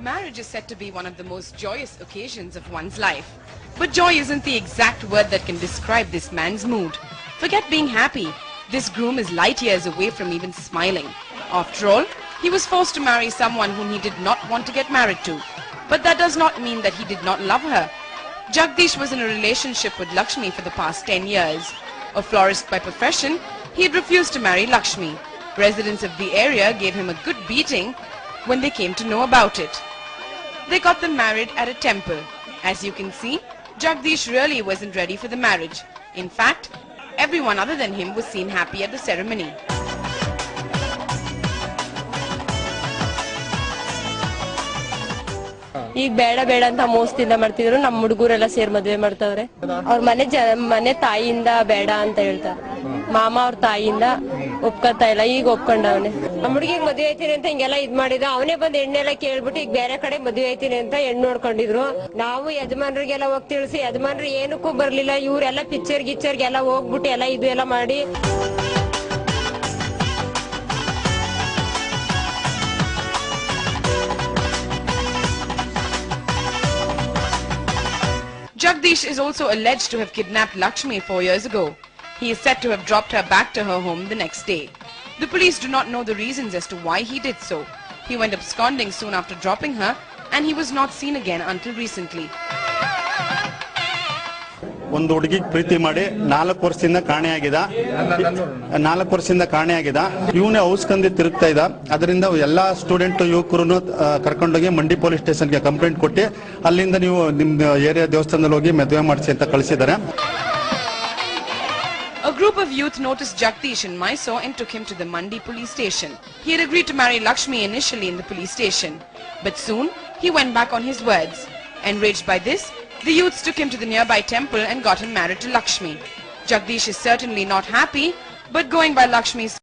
Marriage is said to be one of the most joyous occasions of one's life. But joy isn't the exact word that can describe this man's mood. Forget being happy. This groom is light years away from even smiling. After all, he was forced to marry someone whom he did not want to get married to. But that does not mean that he did not love her. Jagdish was in a relationship with Lakshmi for the past 10 years. A florist by profession, he had refused to marry Lakshmi. Residents of the area gave him a good beating when they came to know about it. They got them married at a temple. As you can see, Jagdish really wasn't ready for the marriage. In fact, everyone other than him was seen happy at the ceremony. ಈಗ ಬೇಡ ಬೇಡ ಅಂತ ಮೋಸದಿಂದ ಮಾಡ್ತಿದ್ರು ನಮ್ಮ ಹುಡುಗರೆಲ್ಲ ಸೇರ್ ಮದುವೆ ಮಾಡ್ತಾವ್ರೆ ಅವ್ರ ಮನೆ ತಾಯಿಯಿಂದ ಬೇಡ ಅಂತ ಹೇಳ್ತಾರೆ ಮಾಮ ಅವ್ರ ತಾಯಿಯಿಂದ ಒಪ್ಕೊತಾ ಇಲ್ಲ ಈಗ ಒಪ್ಕೊಂಡವನೆ ನಮ್ಮ ಹುಡುಗಿಗೆ ಮದುವೆ ಐತೀನಿ ಅಂತ ಹಿಂಗೆಲ್ಲ ಇದ್ ಮಾಡಿದ ಅವನೇ ಬಂದ್ ಎಣ್ಣೆಲ್ಲ ಕೇಳ್ಬಿಟ್ಟು ಈಗ ಬೇರೆ ಕಡೆ ಮದುವೆ ಐತೀನಿ ಅಂತ ಹೆಣ್ಣು ನೋಡ್ಕೊಂಡಿದ್ರು ನಾವು ಯಜಮಾನ್ರಿಗೆಲ್ಲ ಹೋಗಿ ತಿಳಿಸಿ ಯಜಮಾನ್ರು ಏನಕ್ಕೂ ಬರ್ಲಿಲ್ಲ ಇವ್ರೆಲ್ಲ ಪಿಕ್ಚರ್ ಗಿಚ್ಚರ್ಗೆಲ್ಲ ಹೋಗ್ಬಿಟ್ಟು ಎಲ್ಲ ಇದು ಎಲ್ಲ ಮಾಡಿ Jagdish is also alleged to have kidnapped Lakshmi 4 years ago. He is said to have dropped her back to her home the next day. The police do not know the reasons as to why he did so. He went absconding soon after dropping her and he was not seen again until recently. ಒಂದು ಹುಡುಗಿಗೆ ಪ್ರೀತಿ ಮಾಡಿ 4 ವರ್ಷದಿಂದ ಕಾಣೆಯಾಗಿದ ಇವನೇ ಔಸ್ಕಂದಿ ತಿರುಗ್ತಾ ಇದ್ದ ಅದರಿಂದ ಎಲ್ಲಾ student ಯುವಕರನ್ನು ಕರ್ಕೊಂಡೋಗಿ ಮಂಡಿ ಪೊಲೀಸ್ ಸ್ಟೇಷನ್ಗೆ ಕಂಪ್ಲೇಂಟ್ ಕೊಟ್ಟು ಅಲ್ಲಿಂದ ನೀವು ನಿಮ್ಮ ಏರಿಯಾ ದೇವಸ್ಥಾನದಲ್ಲಿ ಹೋಗಿ ಮದುವೆ ಮಾಡಿಸಿ ಅಂತ ಕಳಿಸಿದ್ದಾರೆ. A group of youth noticed Jagdish in Mysore and took him to the Mandi police station. He had agreed to marry Lakshmi initially in the police station, but soon he went back on his words. Enraged by this, the youths took him to the nearby temple and got him married to Lakshmi. Jagdish is certainly not happy, but going by Lakshmi's